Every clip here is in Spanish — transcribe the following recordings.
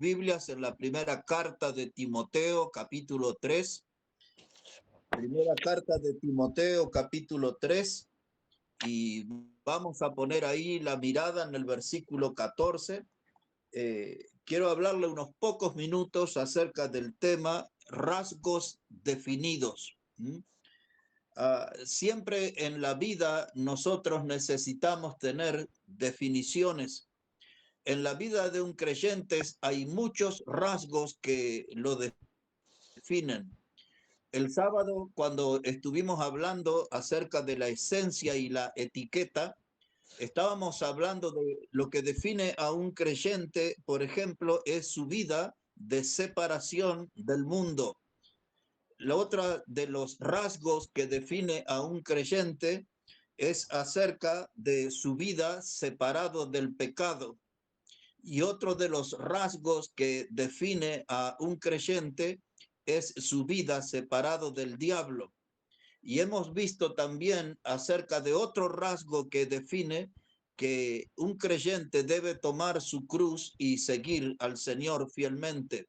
Biblias en la primera carta de Timoteo, capítulo 3. Primera carta de Timoteo, capítulo 3. Y vamos a poner ahí la mirada en el versículo 14. Quiero hablarle unos pocos minutos acerca del tema rasgos definidos. Siempre en la vida nosotros necesitamos tener definiciones. En la vida de un creyente hay muchos rasgos que lo definen. El sábado, cuando estuvimos hablando acerca de la esencia y la etiqueta, estábamos hablando de lo que define a un creyente, por ejemplo, es su vida de separación del mundo. La otra de los rasgos que define a un creyente es acerca de su vida separado del pecado. Y otro de los rasgos que define a un creyente es su vida separado del diablo. Y hemos visto también acerca de otro rasgo que define que un creyente debe tomar su cruz y seguir al Señor fielmente.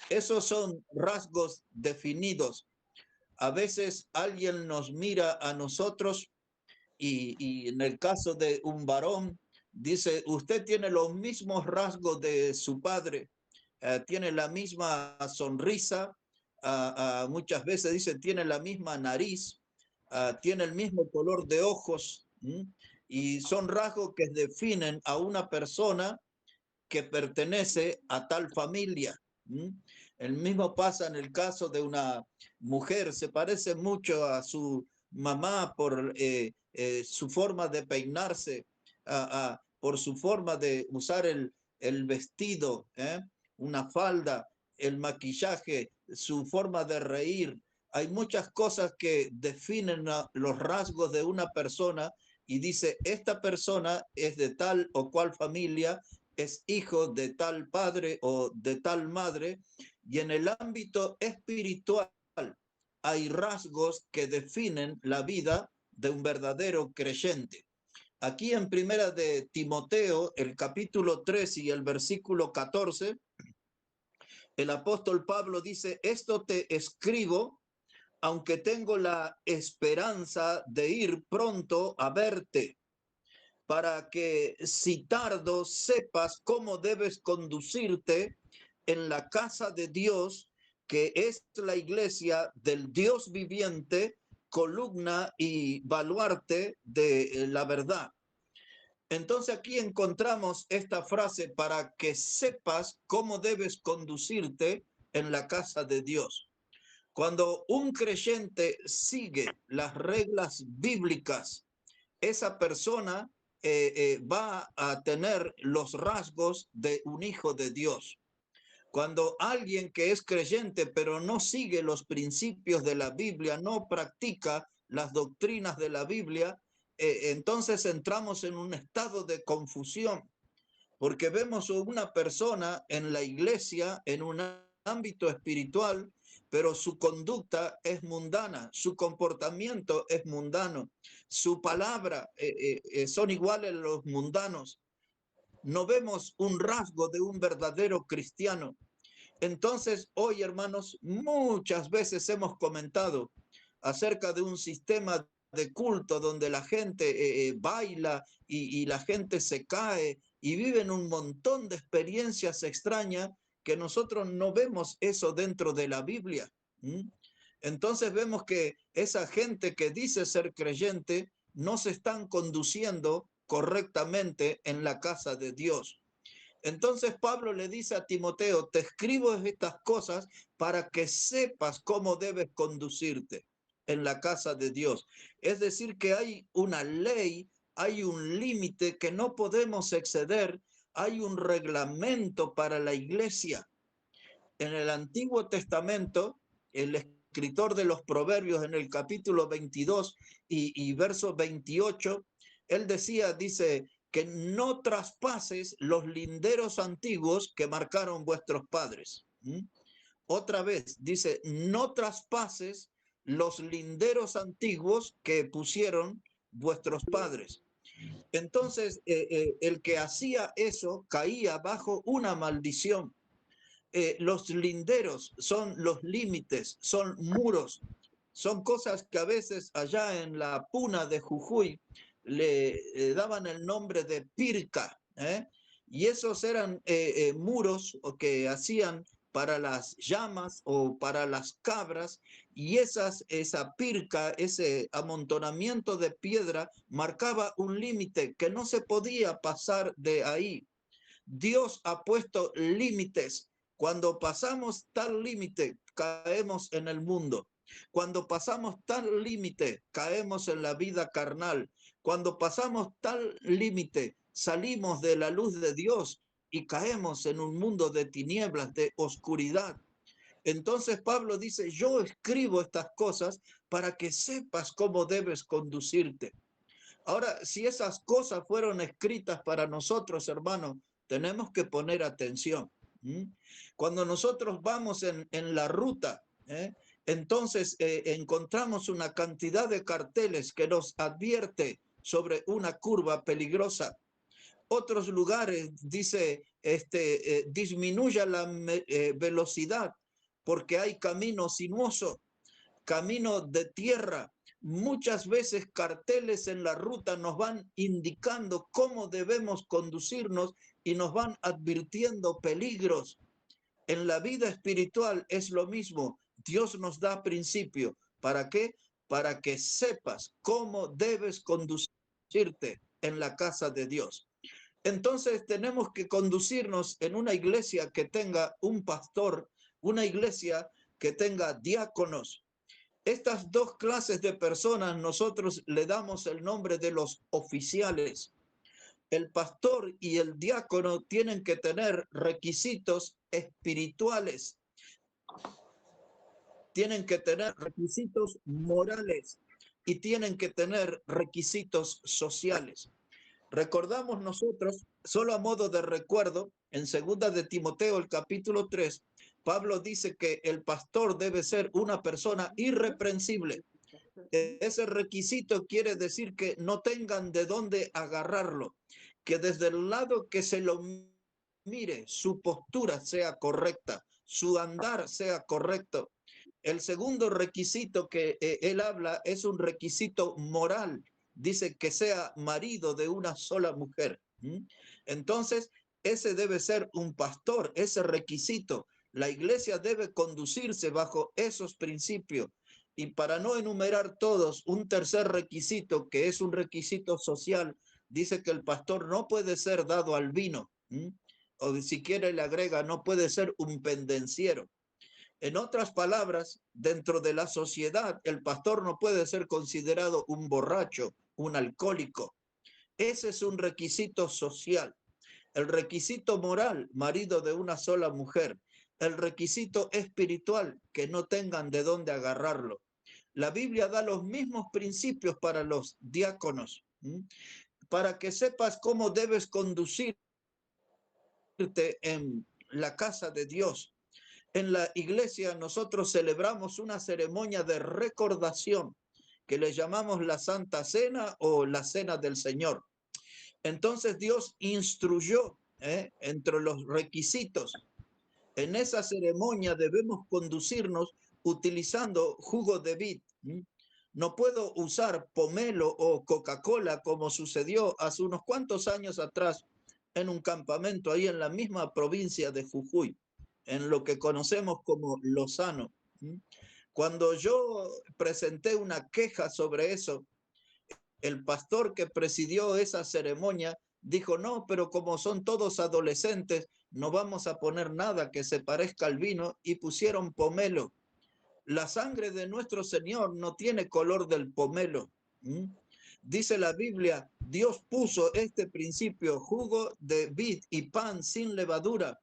Esos son rasgos definidos. A veces alguien nos mira a nosotros y en el caso de un varón, dice, usted tiene los mismos rasgos de su padre, tiene la misma sonrisa, muchas veces dice, tiene la misma nariz, tiene el mismo color de ojos, y son rasgos que definen a una persona que pertenece a tal familia. El mismo pasa en el caso de una mujer, se parece mucho a su mamá por su forma de peinarse, por su forma de usar el vestido, una falda, el maquillaje, su forma de reír. Hay muchas cosas que definen los rasgos de una persona y dice, esta persona es de tal o cual familia, es hijo de tal padre o de tal madre, y en el ámbito espiritual hay rasgos que definen la vida de un verdadero creyente. Aquí en primera de Timoteo, el capítulo 3 y el versículo 14, el apóstol Pablo dice, esto te escribo, aunque tengo la esperanza de ir pronto a verte, para que si tardo sepas cómo debes conducirte en la casa de Dios, que es la iglesia del Dios viviente, columna y baluarte de la verdad. Entonces aquí encontramos esta frase, para que sepas cómo debes conducirte en la casa de Dios. Cuando un creyente sigue las reglas bíblicas, esa persona va a tener los rasgos de un hijo de Dios. Cuando alguien que es creyente pero no sigue los principios de la Biblia, no practica las doctrinas de la Biblia, entonces entramos en un estado de confusión, porque vemos una persona en la iglesia, en un ámbito espiritual, pero su conducta es mundana, su comportamiento es mundano, su palabra son iguales a los mundanos. No vemos un rasgo de un verdadero cristiano. Entonces, hoy, hermanos, muchas veces hemos comentado acerca de un sistema de culto donde la gente baila y la gente se cae y viven un montón de experiencias extrañas que nosotros no vemos eso dentro de la Biblia. Entonces vemos que esa gente que dice ser creyente no se están conduciendo correctamente en la casa de Dios. Entonces Pablo le dice a Timoteo, te escribo estas cosas para que sepas cómo debes conducirte en la casa de Dios. Es decir, que hay una ley, hay un límite que no podemos exceder, hay un reglamento para la iglesia. En el Antiguo Testamento, el escritor de los Proverbios en el capítulo 22 y verso 28, él dice, que no traspases los linderos antiguos que marcaron vuestros padres. Otra vez, dice, no traspases los linderos antiguos que pusieron vuestros padres. Entonces, el que hacía eso caía bajo una maldición. los linderos, son los límites, son muros, son cosas que a veces allá en la puna de Jujuy le daban el nombre de pirca, ¿eh? Y esos eran muros que hacían para las llamas o para las cabras, y esa pirca, ese amontonamiento de piedra, marcaba un límite que no se podía pasar de ahí. Dios ha puesto límites. Cuando pasamos tal límite, caemos en el mundo. Cuando pasamos tal límite, caemos en la vida carnal. Cuando pasamos tal límite, salimos de la luz de Dios y caemos en un mundo de tinieblas, de oscuridad. Entonces Pablo dice, yo escribo estas cosas para que sepas cómo debes conducirte. Ahora, si esas cosas fueron escritas para nosotros, hermanos, tenemos que poner atención. Cuando nosotros vamos en la ruta, entonces encontramos una cantidad de carteles que nos advierte sobre una curva peligrosa. Otros lugares dice, disminuya la velocidad porque hay camino sinuoso, camino de tierra. Muchas veces carteles en la ruta nos van indicando cómo debemos conducirnos y nos van advirtiendo peligros. En la vida espiritual es lo mismo. Dios nos da principio. ¿Para qué? Para que sepas cómo debes conducirte en la casa de Dios. Entonces tenemos que conducirnos en una iglesia que tenga un pastor, una iglesia que tenga diáconos. Estas dos clases de personas nosotros le damos el nombre de los oficiales. El pastor y el diácono tienen que tener requisitos espirituales, tienen que tener requisitos morales y tienen que tener requisitos sociales. Recordamos nosotros, solo a modo de recuerdo, en 2 de Timoteo, el capítulo 3, Pablo dice que el pastor debe ser una persona irreprensible. Ese requisito quiere decir que no tengan de dónde agarrarlo, que desde el lado que se lo mire, su postura sea correcta, su andar sea correcto. El segundo requisito que él habla es un requisito moral. Dice que sea marido de una sola mujer. Entonces, ese debe ser un pastor, ese requisito. La iglesia debe conducirse bajo esos principios. Y para no enumerar todos, un tercer requisito, que es un requisito social, dice que el pastor no puede ser dado al vino. O si quiere le agrega, no puede ser un pendenciero. En otras palabras, dentro de la sociedad, el pastor no puede ser considerado un borracho, un alcohólico. Ese es un requisito social. El requisito moral, marido de una sola mujer. El requisito espiritual, que no tengan de dónde agarrarlo. La Biblia da los mismos principios para los diáconos, para que sepas cómo debes conducirte en la casa de Dios. En la iglesia nosotros celebramos una ceremonia de recordación que le llamamos la Santa Cena o la Cena del Señor. Entonces Dios instruyó entre los requisitos. En esa ceremonia debemos conducirnos utilizando jugo de vid. No puedo usar pomelo o Coca-Cola como sucedió hace unos cuantos años atrás en un campamento ahí en la misma provincia de Jujuy, en lo que conocemos como Lozano. Cuando yo presenté una queja sobre eso, el pastor que presidió esa ceremonia dijo, no, pero como son todos adolescentes, no vamos a poner nada que se parezca al vino, y pusieron pomelo. La sangre de nuestro Señor no tiene color del pomelo. Dice la Biblia, Dios puso este principio, jugo de vid y pan sin levadura,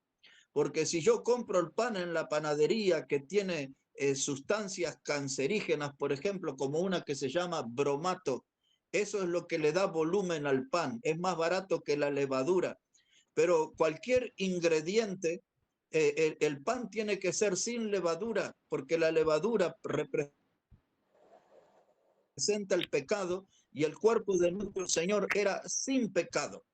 porque si yo compro el pan en la panadería que tiene sustancias cancerígenas, por ejemplo, como una que se llama bromato, eso es lo que le da volumen al pan, es más barato que la levadura. Pero cualquier ingrediente, el pan tiene que ser sin levadura, porque la levadura representa el pecado y el cuerpo de nuestro Señor era sin pecado.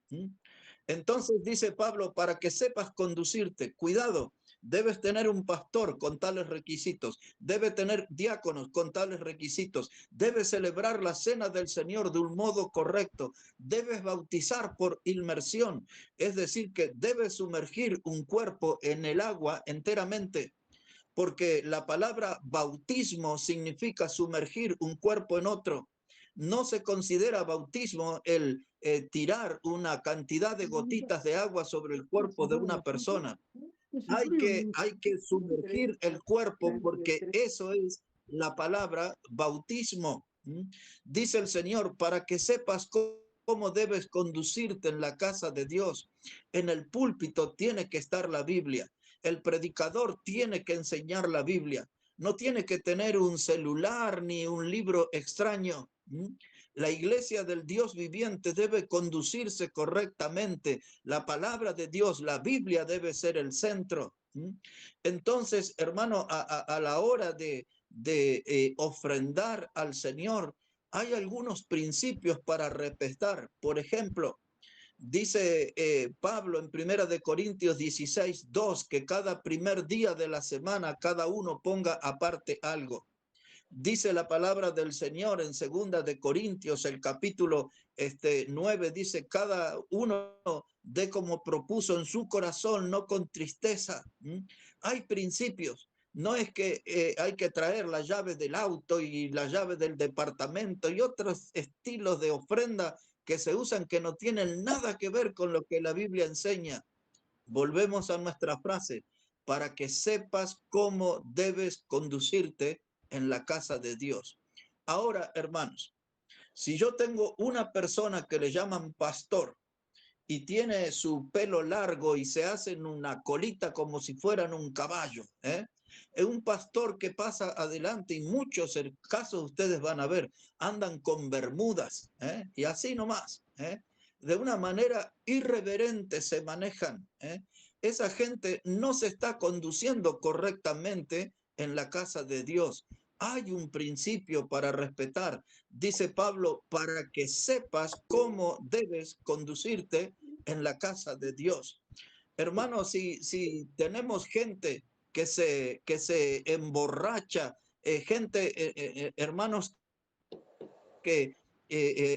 Entonces dice Pablo, para que sepas conducirte, cuidado, Debes tener un pastor con tales requisitos. Debe tener diáconos con tales requisitos. Debes celebrar la cena del Señor de un modo correcto. Debes bautizar por inmersión. Es decir, que debes sumergir un cuerpo en el agua enteramente, porque la palabra bautismo significa sumergir un cuerpo en otro. No se considera bautismo el tirar una cantidad de gotitas de agua sobre el cuerpo de una persona. Hay que sumergir el cuerpo, porque eso es la palabra bautismo. Dice el Señor, para que sepas cómo debes conducirte en la casa de Dios. En el púlpito tiene que estar la Biblia. El predicador tiene que enseñar la Biblia. No tiene que tener un celular ni un libro extraño. La iglesia del Dios viviente debe conducirse correctamente. La palabra de Dios, la Biblia, debe ser el centro. Entonces, hermano, a la hora de ofrendar al Señor, hay algunos principios para respetar. Por ejemplo, dice Pablo en 1 Corintios 16:2, que cada primer día de la semana cada uno ponga aparte algo. Dice la palabra del Señor en 2 Corintios, el capítulo 9, dice, cada uno dé como propuso en su corazón, no con tristeza. Hay principios. No es que hay que traer la llave del auto y la llave del departamento y otros estilos de ofrenda que se usan que no tienen nada que ver con lo que la Biblia enseña. Volvemos a nuestra frase, para que sepas cómo debes conducirte en la casa de Dios. Ahora, hermanos, si yo tengo una persona que le llaman pastor y tiene su pelo largo y se hacen una colita como si fueran un caballo, es un pastor que pasa adelante, y muchos casos ustedes van a ver, andan con bermudas, y así nomás, de una manera irreverente se manejan. Esa gente no se está conduciendo correctamente en la casa de Dios. Hay un principio para respetar. Dice Pablo, para que sepas cómo debes conducirte en la casa de Dios. Hermanos, si tenemos gente que se emborracha, hermanos que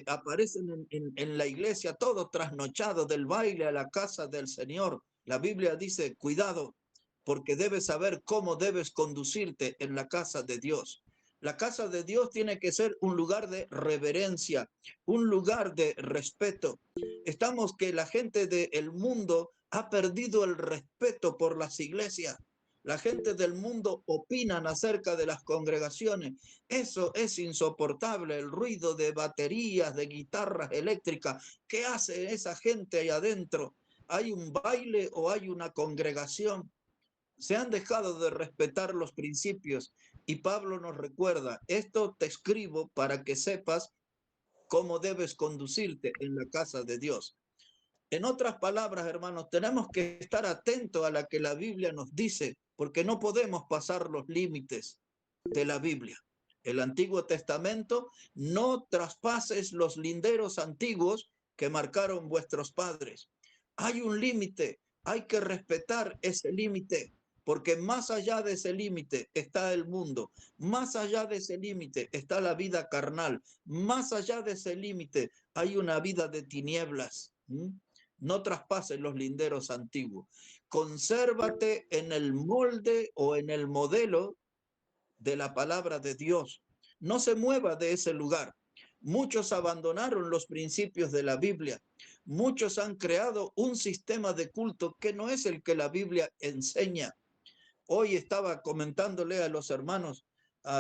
aparecen en la iglesia todo trasnochado del baile a la casa del Señor, la Biblia dice, cuidado, porque debes saber cómo debes conducirte en la casa de Dios. La casa de Dios tiene que ser un lugar de reverencia, un lugar de respeto. Estamos que la gente del mundo ha perdido el respeto por las iglesias. La gente del mundo opinan acerca de las congregaciones. Eso es insoportable, el ruido de baterías, de guitarras eléctricas. ¿Qué hace esa gente ahí adentro? ¿Hay un baile o hay una congregación? Se han dejado de respetar los principios, y Pablo nos recuerda, esto te escribo para que sepas cómo debes conducirte en la casa de Dios. En otras palabras, hermanos, tenemos que estar atentos a lo que la Biblia nos dice, porque no podemos pasar los límites de la Biblia. El Antiguo Testamento, no traspases los linderos antiguos que marcaron vuestros padres. Hay un límite, hay que respetar ese límite, porque más allá de ese límite está el mundo, más allá de ese límite está la vida carnal, más allá de ese límite hay una vida de tinieblas. No traspases los linderos antiguos. Consérvate en el molde o en el modelo de la palabra de Dios. No se mueva de ese lugar. Muchos abandonaron los principios de la Biblia. Muchos han creado un sistema de culto que no es el que la Biblia enseña. Hoy estaba comentándole a los hermanos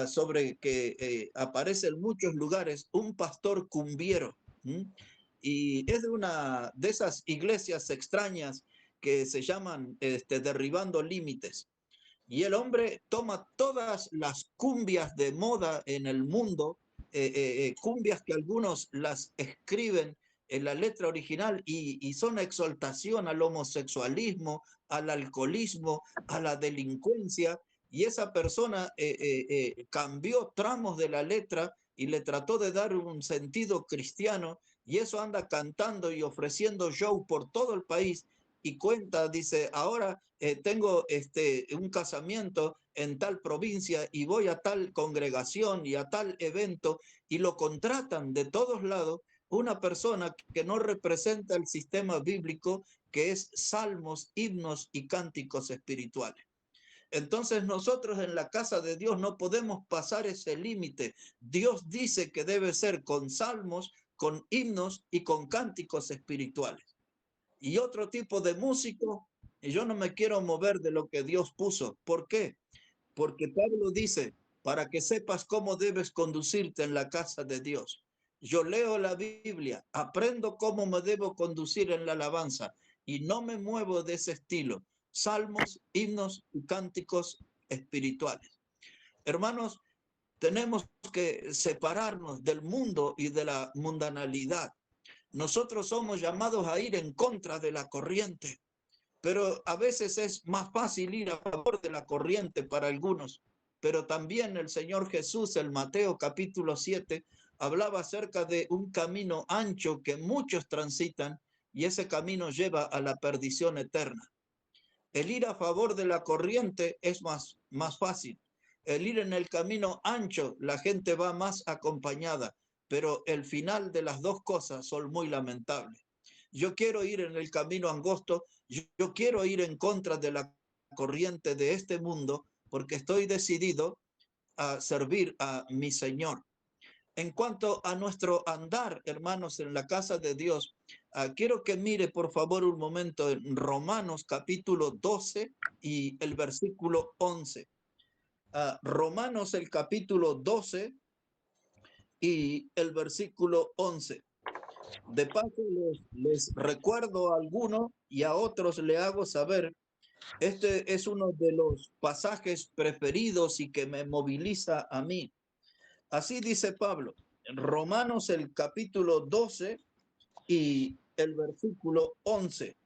sobre que aparece en muchos lugares un pastor cumbiero. Y es de una de esas iglesias extrañas que se llaman Derribando Límites. Y el hombre toma todas las cumbias de moda en el mundo, cumbias que algunos las escriben en la letra original y son exaltación al homosexualismo, al alcoholismo, a la delincuencia, y esa persona cambió tramos de la letra y le trató de dar un sentido cristiano, y eso anda cantando y ofreciendo show por todo el país, y cuenta, dice, ahora tengo un casamiento en tal provincia y voy a tal congregación y a tal evento, y lo contratan de todos lados una persona que no representa el sistema bíblico, que es salmos, himnos y cánticos espirituales. Entonces nosotros en la casa de Dios no podemos pasar ese límite. Dios dice que debe ser con salmos, con himnos y con cánticos espirituales. Y otro tipo de músico, y yo no me quiero mover de lo que Dios puso. ¿Por qué? Porque Pablo dice, para que sepas cómo debes conducirte en la casa de Dios. Yo leo la Biblia, aprendo cómo me debo conducir en la alabanza y no me muevo de ese estilo. Salmos, himnos y cánticos espirituales. Hermanos, tenemos que separarnos del mundo y de la mundanalidad. Nosotros somos llamados a ir en contra de la corriente, pero a veces es más fácil ir a favor de la corriente para algunos. Pero también el Señor Jesús, en Mateo capítulo 7, hablaba acerca de un camino ancho que muchos transitan y ese camino lleva a la perdición eterna. El ir a favor de la corriente es más fácil. El ir en el camino ancho, la gente va más acompañada, pero el final de las dos cosas son muy lamentables. Yo quiero ir en el camino angosto, yo quiero ir en contra de la corriente de este mundo porque estoy decidido a servir a mi Señor. En cuanto a nuestro andar, hermanos, en la casa de Dios, quiero que mire por favor un momento en Romanos capítulo 12 y el versículo 11. Romanos el capítulo 12 y el versículo 11. De paso les recuerdo a algunos y a otros le hago saber, este es uno de los pasajes preferidos y que me moviliza a mí. Así dice Pablo, en Romanos el capítulo 12 y el versículo 11.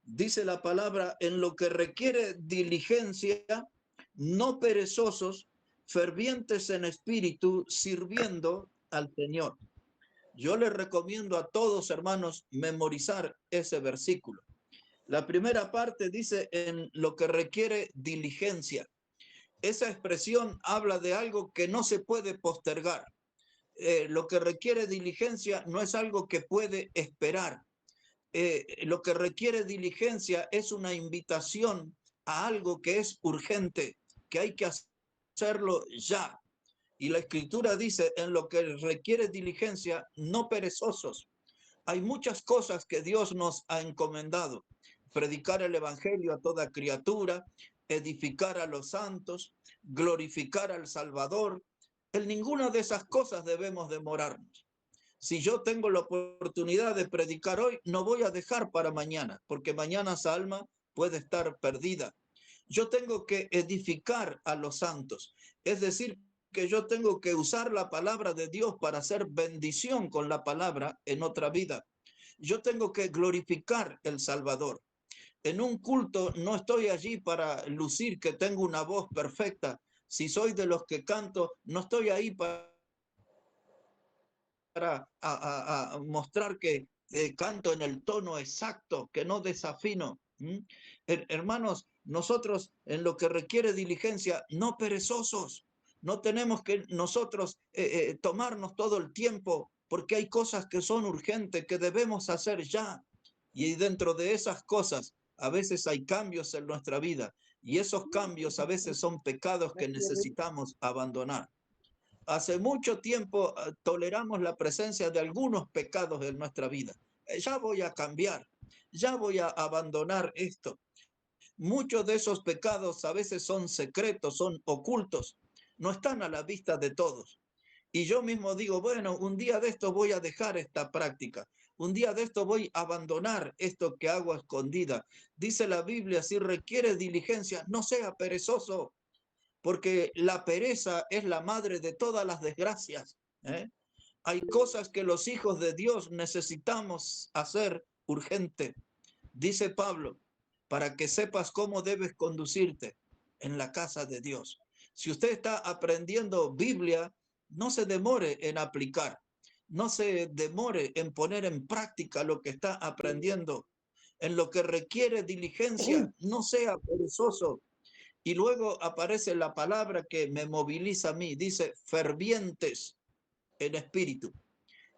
Dice la palabra, en lo que requiere diligencia, no perezosos, fervientes en espíritu, sirviendo al Señor. Yo les recomiendo a todos, hermanos, memorizar ese versículo. La primera parte dice, en lo que requiere diligencia. Esa expresión habla de algo que no se puede postergar. Lo que requiere diligencia no es algo que puede esperar. Lo que requiere diligencia es una invitación a algo que es urgente, que hay que hacerlo ya. Y la escritura dice, en lo que requiere diligencia, no perezosos. Hay muchas cosas que Dios nos ha encomendado. Predicar el evangelio a toda criatura, edificar a los santos, glorificar al Salvador. En ninguna de esas cosas debemos demorarnos. Si yo tengo la oportunidad de predicar hoy, no voy a dejar para mañana, porque mañana esa alma puede estar perdida. Yo tengo que edificar a los santos, es decir, que yo tengo que usar la palabra de Dios para hacer bendición con la palabra en otra vida. Yo tengo que glorificar el Salvador. En un culto no estoy allí para lucir que tengo una voz perfecta. Si soy de los que canto, no estoy ahí para mostrar que canto en el tono exacto, que no desafino. Hermanos, nosotros en lo que requiere diligencia, no perezosos, no tenemos que nosotros tomarnos todo el tiempo, porque hay cosas que son urgentes, que debemos hacer ya. Y dentro de esas cosas, a veces hay cambios en nuestra vida, y esos cambios a veces son pecados que necesitamos abandonar. Hace mucho tiempo toleramos la presencia de algunos pecados en nuestra vida. Ya voy a cambiar, ya voy a abandonar esto. Muchos de esos pecados a veces son secretos, son ocultos, no están a la vista de todos. Y yo mismo digo, bueno, un día de esto voy a dejar esta práctica, un día de esto voy a abandonar esto que hago a escondida. Dice la Biblia, si requiere diligencia, no sea perezoso, porque la pereza es la madre de todas las desgracias. Hay cosas que los hijos de Dios necesitamos hacer urgente. Dice Pablo, para que sepas cómo debes conducirte en la casa de Dios. Si usted está aprendiendo Biblia, no se demore en aplicar, no se demore en poner en práctica lo que está aprendiendo. En lo que requiere diligencia, no sea perezoso. Y luego aparece la palabra que me moviliza a mí. Dice, fervientes en espíritu.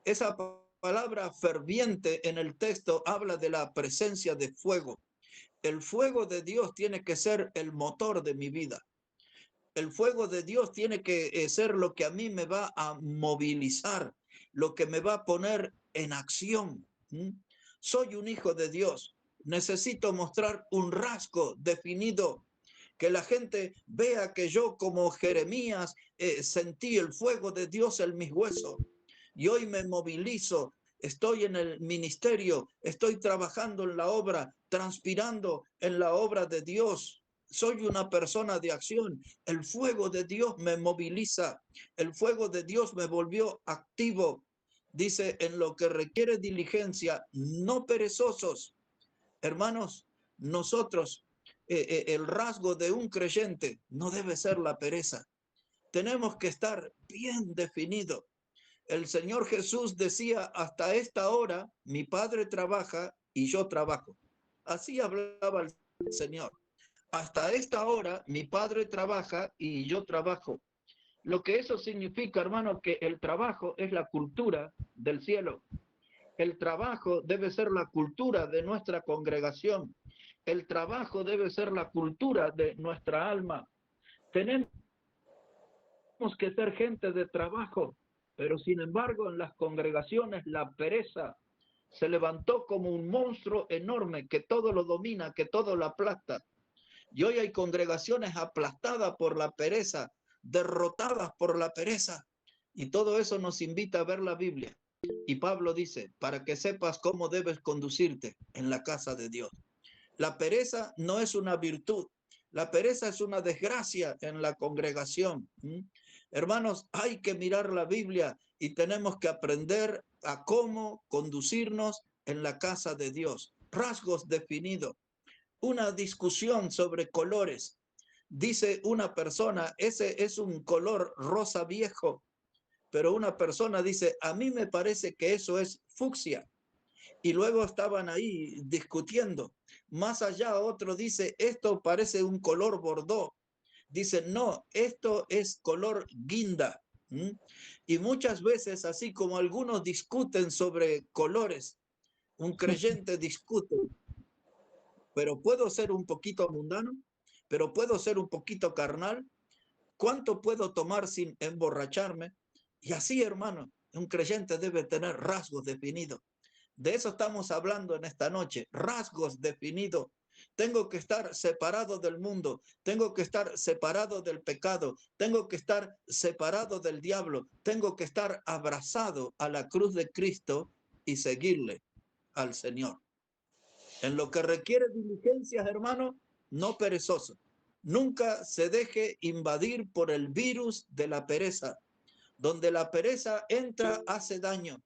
Esa palabra ferviente en el texto habla de la presencia de fuego. El fuego de Dios tiene que ser el motor de mi vida. El fuego de Dios tiene que ser lo que a mí me va a movilizar, lo que me va a poner en acción. Soy un hijo de Dios. Necesito mostrar un rasgo definido, que la gente vea que yo, como Jeremías, sentí el fuego de Dios en mis huesos. Y hoy me movilizo, estoy en el ministerio, estoy trabajando en la obra, transpirando en la obra de Dios. Soy una persona de acción. El fuego de Dios me moviliza. El fuego de Dios me volvió activo. Dice, en lo que requiere diligencia, no perezosos. Hermanos, nosotros, el rasgo de un creyente no debe ser la pereza. Tenemos que estar bien definidos. El Señor Jesús decía, hasta esta hora mi Padre trabaja y yo trabajo. Así hablaba el Señor. Hasta esta hora mi Padre trabaja y yo trabajo. Lo que eso significa, hermano, que el trabajo es la cultura del cielo. El trabajo debe ser la cultura de nuestra congregación. El trabajo debe ser la cultura de nuestra alma. Tenemos que ser gente de trabajo, pero sin embargo en las congregaciones la pereza se levantó como un monstruo enorme que todo lo domina, que todo lo aplasta. Y hoy hay congregaciones aplastadas por la pereza, derrotadas por la pereza. Y todo eso nos invita a ver la Biblia. Y Pablo dice, para que sepas cómo debes conducirte en la casa de Dios. La pereza no es una virtud. La pereza es una desgracia en la congregación. Hermanos, hay que mirar la Biblia y tenemos que aprender a cómo conducirnos en la casa de Dios. Rasgos definidos. Una discusión sobre colores. Dice una persona, ese es un color rosa viejo, pero una persona dice, a mí me parece que eso es fucsia. Y luego estaban ahí discutiendo. Más allá otro dice, esto parece un color bordó. Dice, no, esto es color guinda. Y muchas veces, así como algunos discuten sobre colores, un creyente discute, pero puedo ser un poquito mundano, pero puedo ser un poquito carnal. ¿Cuánto puedo tomar sin emborracharme? Y así, hermano, un creyente debe tener rasgos definidos. De eso estamos hablando en esta noche, rasgos definidos. Tengo que estar separado del mundo, tengo que estar separado del pecado, tengo que estar separado del diablo, tengo que estar abrazado a la cruz de Cristo y seguirle al Señor. En lo que requiere diligencias, hermano, no perezoso. Nunca se deje invadir por el virus de la pereza. Donde la pereza entra, hace daño.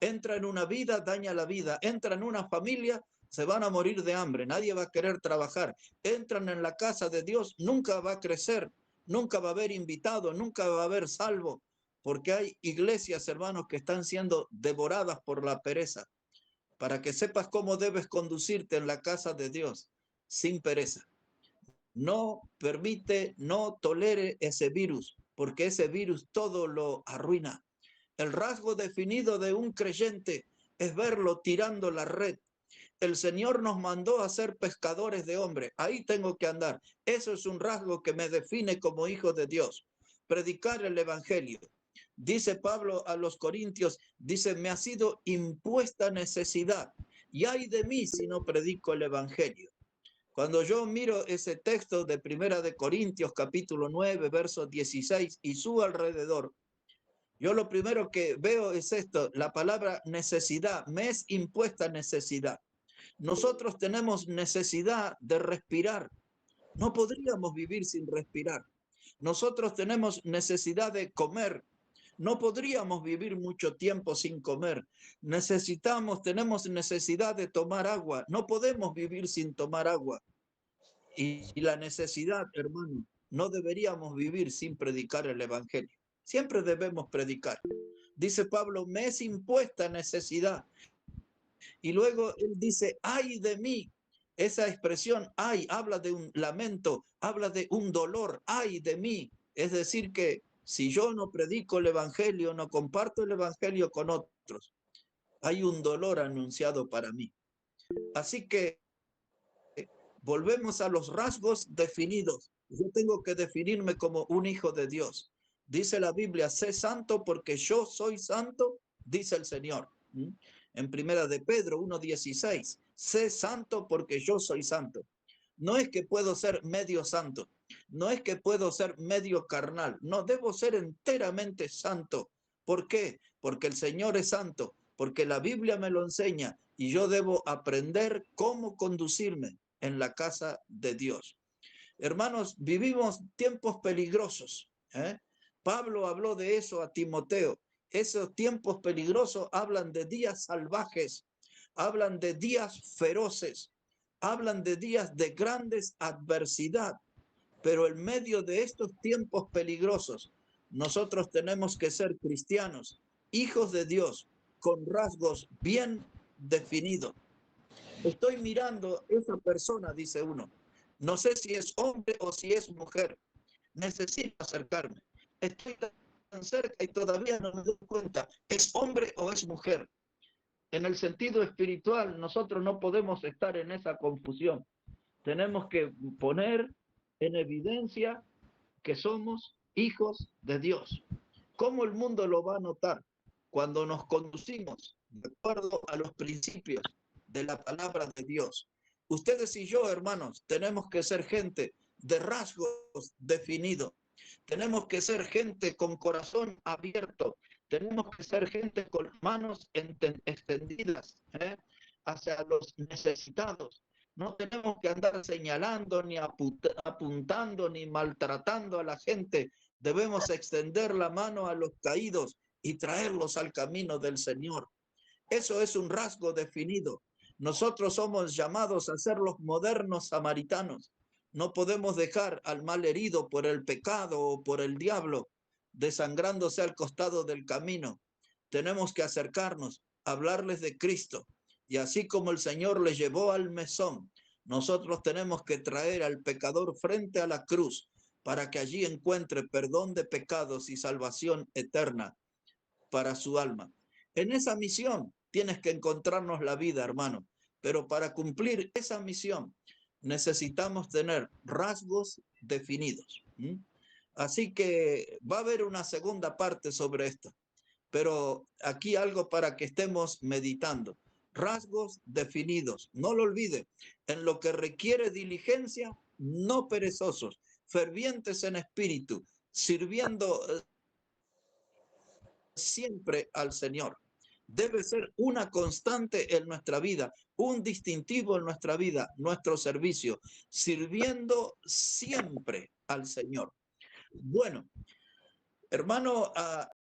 Entra en una vida, daña la vida. Entra en una familia, se van a morir de hambre. Nadie va a querer trabajar. Entran en la casa de Dios, nunca va a crecer. Nunca va a haber invitado, nunca va a haber salvo. Porque hay iglesias, hermanos, que están siendo devoradas por la pereza. Para que sepas cómo debes conducirte en la casa de Dios, sin pereza. No permite, no tolere ese virus, porque ese virus todo lo arruina. El rasgo definido de un creyente es verlo tirando la red. El Señor nos mandó a ser pescadores de hombres. Ahí tengo que andar. Eso es un rasgo que me define como hijo de Dios. Predicar el evangelio. Dice Pablo a los Corintios, dice, me ha sido impuesta necesidad. Y ay de mí si no predico el evangelio. Cuando yo miro ese texto de Primera de Corintios, capítulo 9, versos 16 y su alrededor, yo lo primero que veo es esto, la palabra necesidad, me es impuesta necesidad. Nosotros tenemos necesidad de respirar. No podríamos vivir sin respirar. Nosotros tenemos necesidad de comer. No podríamos vivir mucho tiempo sin comer. Tenemos necesidad de tomar agua. No podemos vivir sin tomar agua. Y la necesidad, hermano, no deberíamos vivir sin predicar el evangelio. Siempre debemos predicar. Dice Pablo, me es impuesta necesidad. Y luego él dice, ay de mí. Esa expresión, ay, habla de un lamento, habla de un dolor, ay de mí. Es decir, que si yo no predico el evangelio, no comparto el evangelio con otros, hay un dolor anunciado para mí. Así que volvemos a los rasgos definidos. Yo tengo que definirme como un hijo de Dios. Dice la Biblia, sé santo porque yo soy santo, dice el Señor. En primera de Pedro 1:16, sé santo porque yo soy santo. No es que puedo ser medio santo, no es que puedo ser medio carnal, no, debo ser enteramente santo. ¿Por qué? Porque el Señor es santo, porque la Biblia me lo enseña y yo debo aprender cómo conducirme en la casa de Dios. Hermanos, vivimos tiempos peligrosos. Pablo habló de eso a Timoteo. Esos tiempos peligrosos hablan de días salvajes, hablan de días feroces, hablan de días de grandes adversidad. Pero en medio de estos tiempos peligrosos, nosotros tenemos que ser cristianos, hijos de Dios, con rasgos bien definidos. Estoy mirando esa persona, dice uno. No sé si es hombre o si es mujer. Necesito acercarme. Estoy tan cerca y todavía no me doy cuenta. ¿Es hombre o es mujer? En el sentido espiritual, nosotros no podemos estar en esa confusión. Tenemos que poner en evidencia que somos hijos de Dios. ¿Cómo el mundo lo va a notar? Cuando nos conducimos de acuerdo a los principios de la palabra de Dios. Ustedes y yo, hermanos, tenemos que ser gente de rasgos definidos. Tenemos que ser gente con corazón abierto. Tenemos que ser gente con manos extendidas hacia los necesitados. No tenemos que andar señalando, ni apuntando, ni maltratando a la gente. Debemos extender la mano a los caídos y traerlos al camino del Señor. Eso es un rasgo definido. Nosotros somos llamados a ser los modernos samaritanos. No podemos dejar al mal herido por el pecado o por el diablo desangrándose al costado del camino. Tenemos que acercarnos, hablarles de Cristo. Y así como el Señor les llevó al mesón, nosotros tenemos que traer al pecador frente a la cruz para que allí encuentre perdón de pecados y salvación eterna para su alma. En esa misión tienes que encontrarnos la vida, hermano. Pero para cumplir esa misión necesitamos tener rasgos definidos. Así que va a haber una segunda parte sobre esto. Pero aquí algo para que estemos meditando. Rasgos definidos. No lo olvide. En lo que requiere diligencia, no perezosos, fervientes en espíritu, sirviendo siempre al Señor. Debe ser una constante en nuestra vida, un distintivo en nuestra vida, nuestro servicio, sirviendo siempre al Señor. Bueno, hermano,